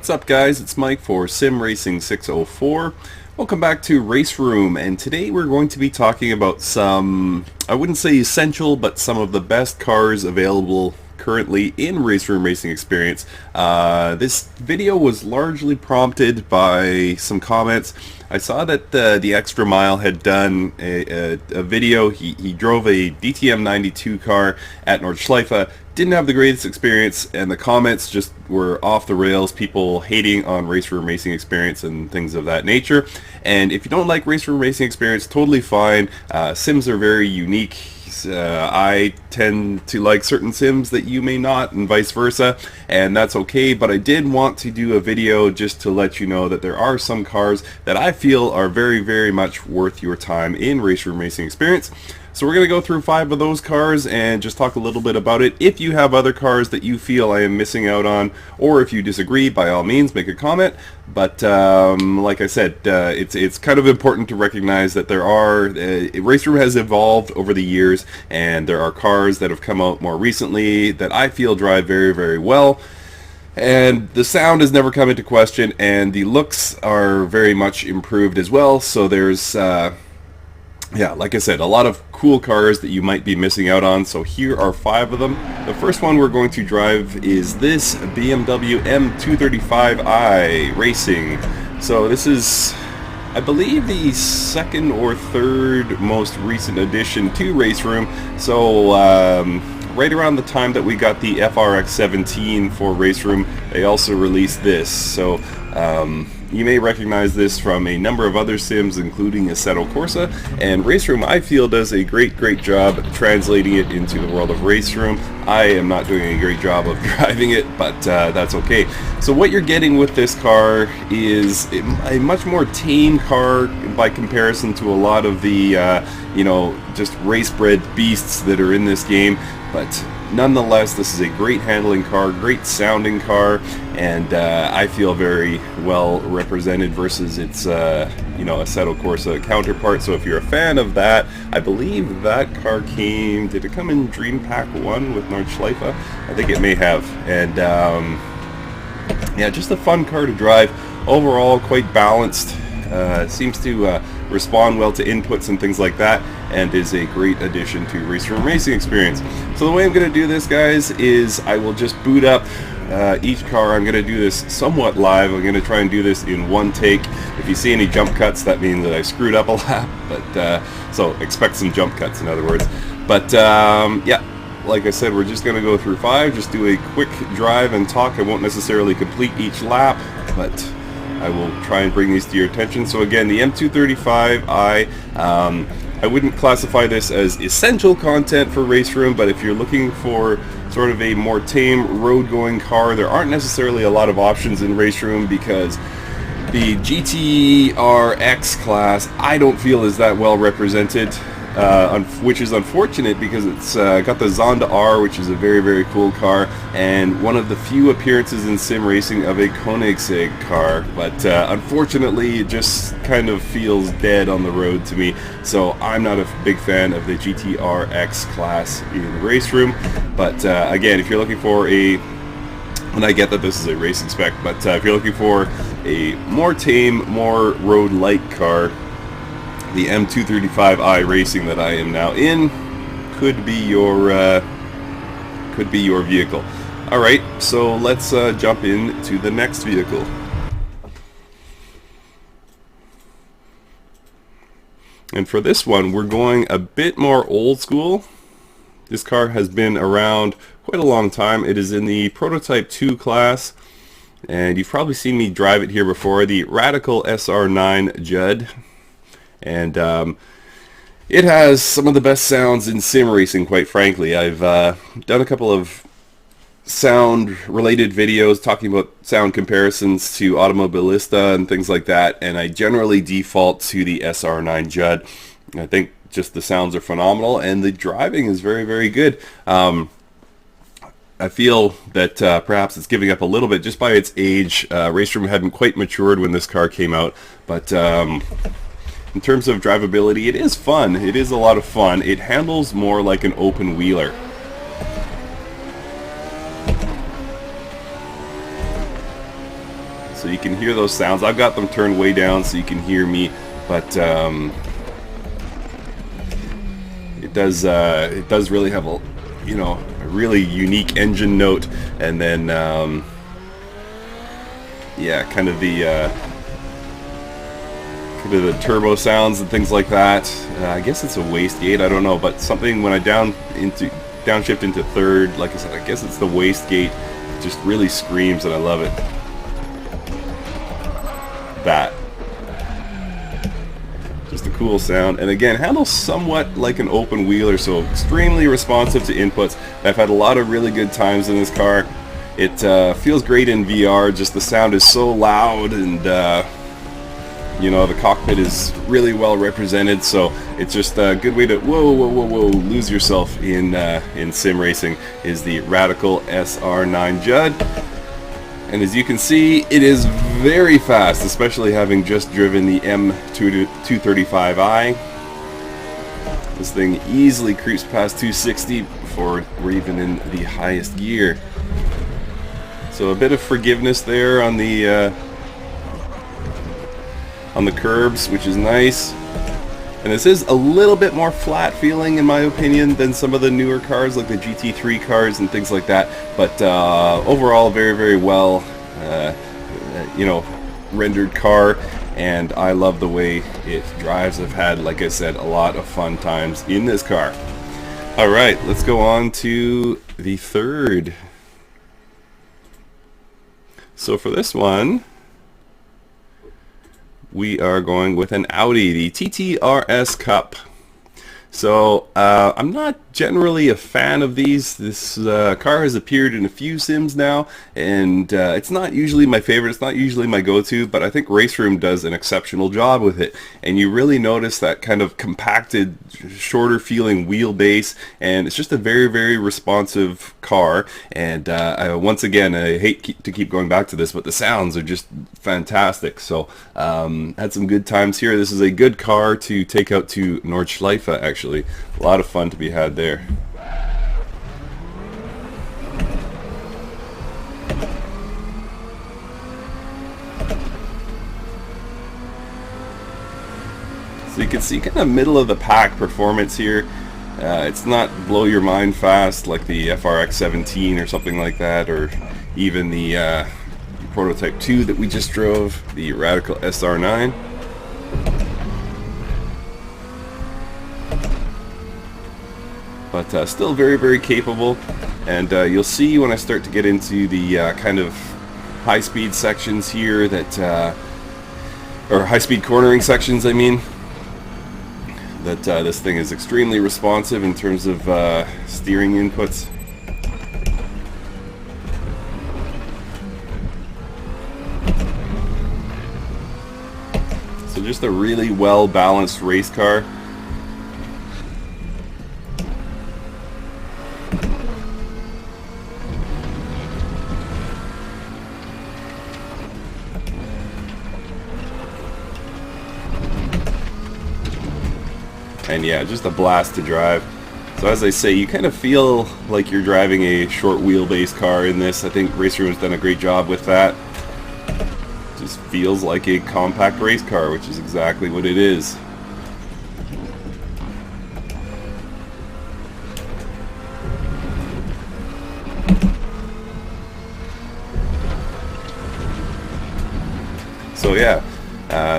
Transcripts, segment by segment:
What's up, guys? It's Mike for Sim Racing 604. Welcome back to RaceRoom, and today we're going to be talking about some, I wouldn't say essential, but some of the best cars available currently in RaceRoom Racing Experience. This video was largely prompted by some comments. I saw that the Extra Mile had done a video. He drove a DTM 92 car at Nordschleife. Didn't have the greatest experience, and the comments just were off the rails, people hating on RaceRoom Racing Experience and things of that nature. And if you don't like RaceRoom Racing Experience, totally fine. Sims are very unique. I tend to like certain sims that you may not, and vice versa, and that's okay. But I did want to do a video just to let you know that there are some cars that I feel are very, very much worth your time in RaceRoom Racing Experience. So we're going to go through 5 of those cars and just talk a little bit about it. If you have other cars that you feel I am missing out on, or if you disagree, by all means make a comment. But like I said, it's kind of important to recognize that there are, RaceRoom has evolved over the years, and there are cars that have come out more recently that I feel drive very, very well. And the sound has never come into question, and the looks are very much improved as well. So there's yeah, like I said, a lot of cool cars that you might be missing out on. So here are 5 of them. The first one we're going to drive is this BMW M235i Racing. So this is, I believe, the second or third most recent addition to RaceRoom. So right around the time that we got the FRX 17 for RaceRoom, they also released this. So you may recognize this from a number of other sims, including Assetto Corsa, and RaceRoom, I feel, does a great job translating it into the world of RaceRoom. I am not doing a great job of driving it, but that's okay. So what you're getting with this car is a much more tame car by comparison to a lot of the, you know, just race-bred beasts that are in this game. But nonetheless, this is a great handling car, great sounding car, and I feel very well represented versus its, you know, Assetto Corsa counterpart. So if you're a fan of that, I believe that car came, did it come in Dream Pack 1 with Nordschleife? I think it may have. And yeah, just a fun car to drive. Overall, quite balanced. Seems to respond well to inputs and things like that, and is a great addition to RaceRoom Racing Experience. So the way I'm going to do this, guys, is I will just boot up each car. I'm going to do this somewhat live. I'm going to try and do this in one take. If you see any jump cuts, that means that I screwed up a lap, but so expect some jump cuts, in other words. But yeah, like I said, we're just going to go through 5, just do a quick drive and talk. I won't necessarily complete each lap, but I will try and bring these to your attention. So again, the M235i, I wouldn't classify this as essential content for RaceRoom, but if you're looking for sort of a more tame road-going car, there aren't necessarily a lot of options in RaceRoom because the GTR-X class, I don't feel, is that well represented, which is unfortunate because it's got the Zonda R, which is a very, very cool car, and one of the few appearances in sim racing of a Koenigsegg car, but unfortunately it just kind of feels dead on the road to me. So I'm not a big fan of the GTR-X class in RaceRoom. But again, if you're looking for a, and I get that this is a racing spec, but if you're looking for a more tame, more road-light car, the M235i Racing that I am now in could be your vehicle. All right, so let's jump into the next vehicle. And for this one, we're going a bit more old school. This car has been around quite a long time. It is in the Prototype 2 class, and you've probably seen me drive it here before, the Radical SR9 Judd. And it has some of the best sounds in sim racing, quite frankly. I've done a couple of sound-related videos talking about sound comparisons to Automobilista and things like that, and I generally default to the SR9 Judd. I think just the sounds are phenomenal, and the driving is very, very good. I feel that perhaps it's giving up a little bit just by its age. RaceRoom hadn't quite matured when this car came out, but in terms of drivability, it is fun. It is a lot of fun. It handles more like an open wheeler. so you can hear those sounds. I've got them turned way down so you can hear me, but it does really have a, you know, a really unique engine note, and then yeah, kind of the turbo sounds and things like that. I guess it's a wastegate, I don't know, but something when I downshift into third, like I said, I guess it's the wastegate. It just really screams, and I love it. That. Just a cool sound, and again, handles somewhat like an open wheeler, so extremely responsive to inputs. I've had a lot of really good times in this car. It feels great in VR, just the sound is so loud, and you know, the cockpit is really well represented, so it's just a good way to lose yourself in sim racing. Is the Radical SR9 Judd. And as you can see, it is very fast, especially having just driven the M235i. This thing easily creeps past 260 before we're even in the highest gear. So a bit of forgiveness there on the curbs, which is nice. And this is a little bit more flat feeling, in my opinion, than some of the newer cars like the GT3 cars and things like that. But overall, very, very well, you know, rendered car, and I love the way it drives. I've had, like I said, a lot of fun times in this car. All right, let's go on to the third. So for this one, we are going with an Audi, the TT-RS Cup. So I'm not generally a fan of these. This car has appeared in a few sims now, and it's not usually my favorite. It's not usually my go-to, but I think RaceRoom does an exceptional job with it. And you really notice that kind of compacted, shorter feeling wheelbase, and it's just a very, very responsive car. And once again, I hate to keep going back to this, but the sounds are just fantastic. So had some good times here. This is a good car to take out to Nordschleife, actually. A lot of fun to be had there. So you can see kind of middle of the pack performance here. It's not blow your mind fast like the FRX 17 or something like that, or even the prototype 2 that we just drove, the Radical SR9. But still very, very capable, and you'll see when I start to get into the kind of high-speed sections here that, or high-speed cornering sections, I mean, that this thing is extremely responsive in terms of steering inputs. So just a really well-balanced race car. And yeah, just a blast to drive. So as I say, you kind of feel like you're driving a short wheelbase car in this. I think RaceRoom has done a great job with that. Just feels like a compact race car, which is exactly what it is. So yeah,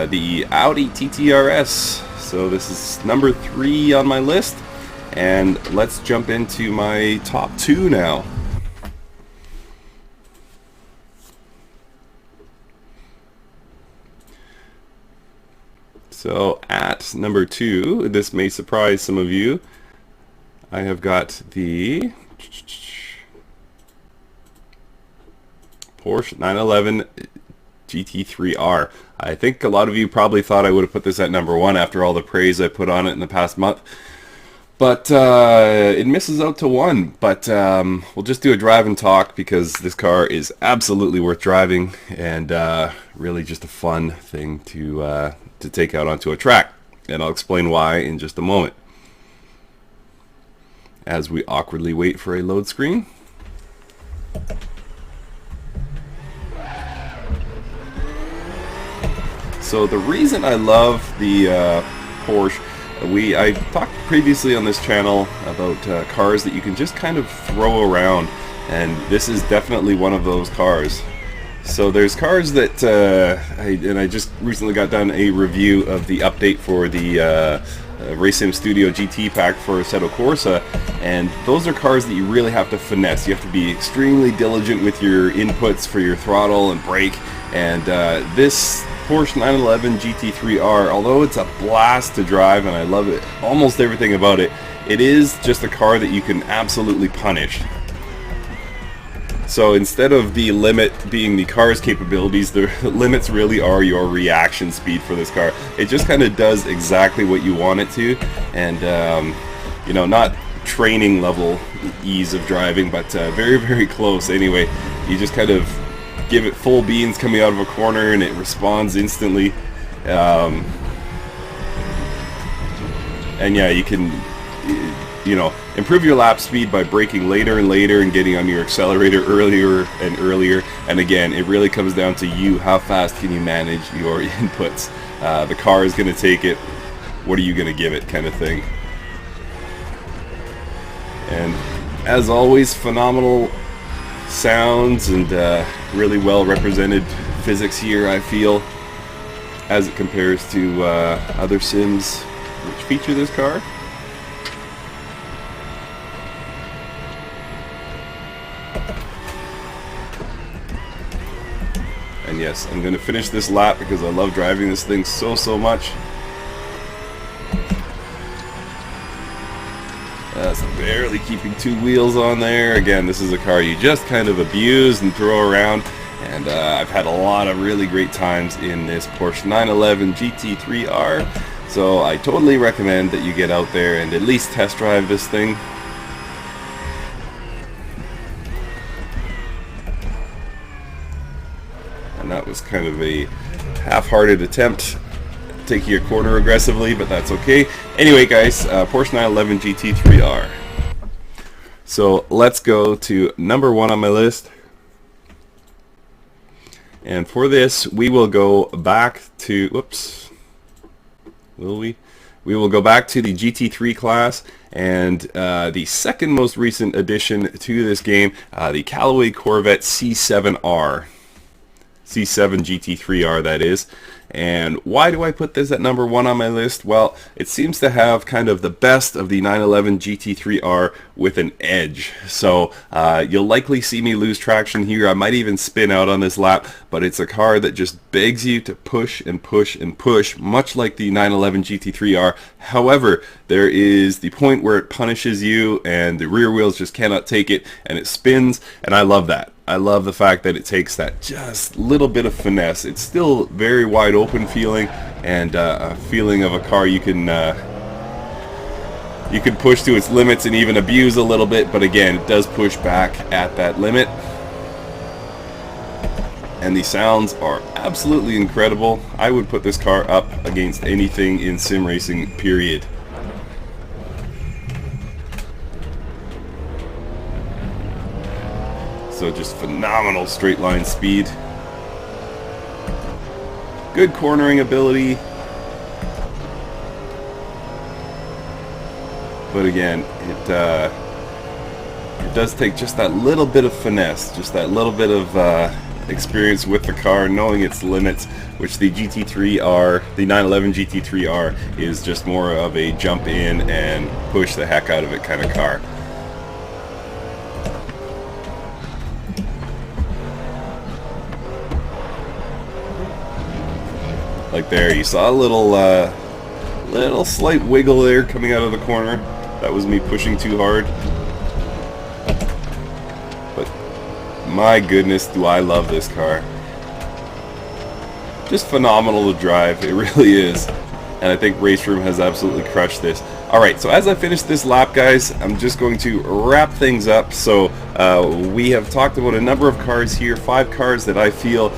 the Audi TT-RS. So this is number 3 on my list, and let's jump into my top 2 now. So at number 2, this may surprise some of you, I have got the Porsche 911 GT3R. I think a lot of you probably thought I would have put this at number 1 after all the praise I put on it in the past month. But it misses out to 1. But we'll just do a drive and talk, because this car is absolutely worth driving, and really just a fun thing to take out onto a track. And I'll explain why in just a moment, as we awkwardly wait for a load screen. So the reason I love the Porsche, I talked previously on this channel about cars that you can just kind of throw around, and this is definitely one of those cars. So there's cars that I just recently got done a review of the update for the RaceRoom Studio GT pack for Assetto Corsa, and those are cars that you really have to finesse. You have to be extremely diligent with your inputs for your throttle and brake, and this Porsche 911 GT3R, although it's a blast to drive and I love it, almost everything about it, it is just a car that you can absolutely punish. So instead of the limit being the car's capabilities, the limits really are your reaction speed for this car. It just kind of does exactly what you want it to, and you know, not training level ease of driving, but very, very close anyway. You just kind of give it full beans coming out of a corner and it responds instantly. And yeah, you can, you know, improve your lap speed by braking later and later and getting on your accelerator earlier and earlier. And again, it really comes down to you. How fast can you manage your inputs? The car is going to take it. What are you going to give it, kind of thing. And as always, phenomenal sounds and really well represented physics here, I feel, as it compares to other sims which feature this car. And yes, I'm going to finish this lap because I love driving this thing so much. That's barely keeping two wheels on there. Again, this is a car you just kind of abuse and throw around. And I've had a lot of really great times in this Porsche 911 GT3R. So I totally recommend that you get out there and at least test drive this thing. And that was kind of a half-hearted attempt taking a corner aggressively, but that's okay. Anyway guys, Porsche 911 GT3R. So let's go to number 1 on my list. And for this, we will go back to, whoops, will we? We will go back to the GT3 class and the second most recent addition to this game, the Callaway Corvette C7R. C7 GT3R, that is. And why do I put this at number 1 on my list? Well, it seems to have kind of the best of the 911 GT3R with an edge. So you'll likely see me lose traction here. I might even spin out on this lap, but it's a car that just begs you to push and push and push, much like the 911 GT3R. However, there is the point where it punishes you and the rear wheels just cannot take it and it spins, and I love that. I love the fact that it takes that just little bit of finesse. It's still very wide open feeling, and a feeling of a car you can push to its limits and even abuse a little bit, but again, it does push back at that limit. And the sounds are absolutely incredible. I would put this car up against anything in sim racing, period. So just phenomenal straight line speed. Good cornering ability. But again, it does take just that little bit of finesse, just that little bit of experience with the car, knowing its limits, which the GT3R, the 911 GT3R, is just more of a jump in and push the heck out of it kind of car. Like there, you saw a little slight wiggle there coming out of the corner. That was me pushing too hard. But my goodness, do I love this car. Just phenomenal to drive, it really is. And I think RaceRoom has absolutely crushed this. Alright, so as I finish this lap, guys, I'm just going to wrap things up. So we have talked about a number of cars here, 5 cars that I feel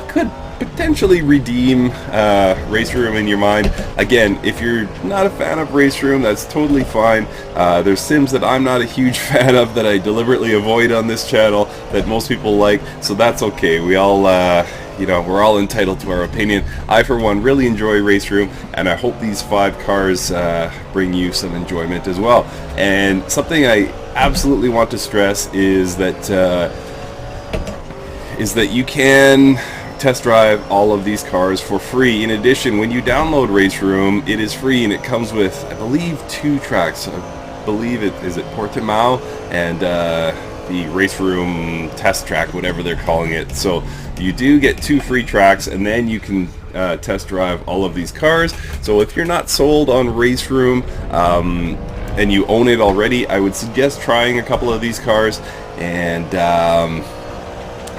could potentially redeem RaceRoom in your mind. Again, if you're not a fan of RaceRoom, that's totally fine. There's sims that I'm not a huge fan of that I deliberately avoid on this channel that most people like, so that's okay. We all you know, we're all entitled to our opinion. I, for one, really enjoy RaceRoom, and I hope these 5 cars bring you some enjoyment as well. And something I absolutely want to stress is that you can test drive all of these cars for free. In addition, when you download RaceRoom, it is free, and it comes with, I believe, 2 tracks. I believe it is Portimao and the RaceRoom test track, whatever they're calling it. So you do get 2 free tracks, and then you can test drive all of these cars. So if you're not sold on RaceRoom and you own it already, I would suggest trying a couple of these cars. And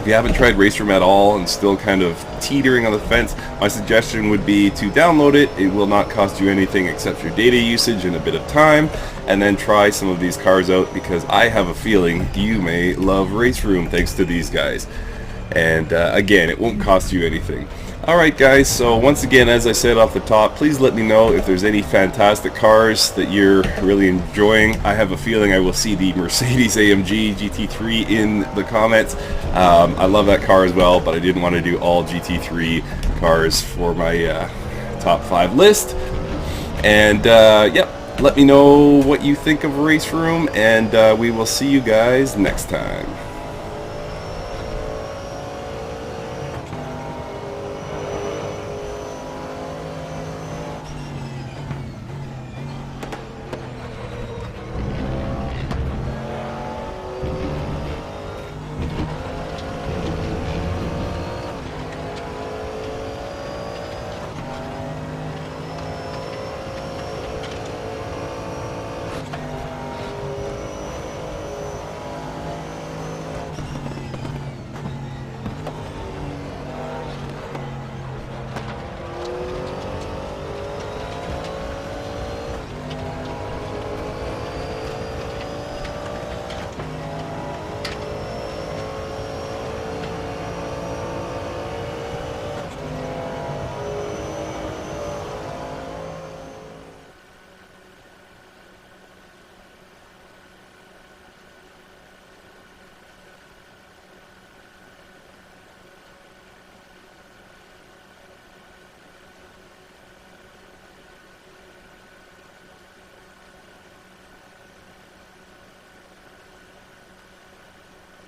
if you haven't tried RaceRoom at all and still kind of teetering on the fence, my suggestion would be to download it. It will not cost you anything except your data usage and a bit of time, and then try some of these cars out, because I have a feeling you may love RaceRoom thanks to these guys. And again, it won't cost you anything. Alright guys, so once again, as I said off the top, please let me know if there's any fantastic cars that you're really enjoying. I have a feeling I will see the Mercedes AMG GT3 in the comments. I love that car as well, but I didn't want to do all GT3 cars for my top 5 list. And yep, let me know what you think of RaceRoom, and we will see you guys next time.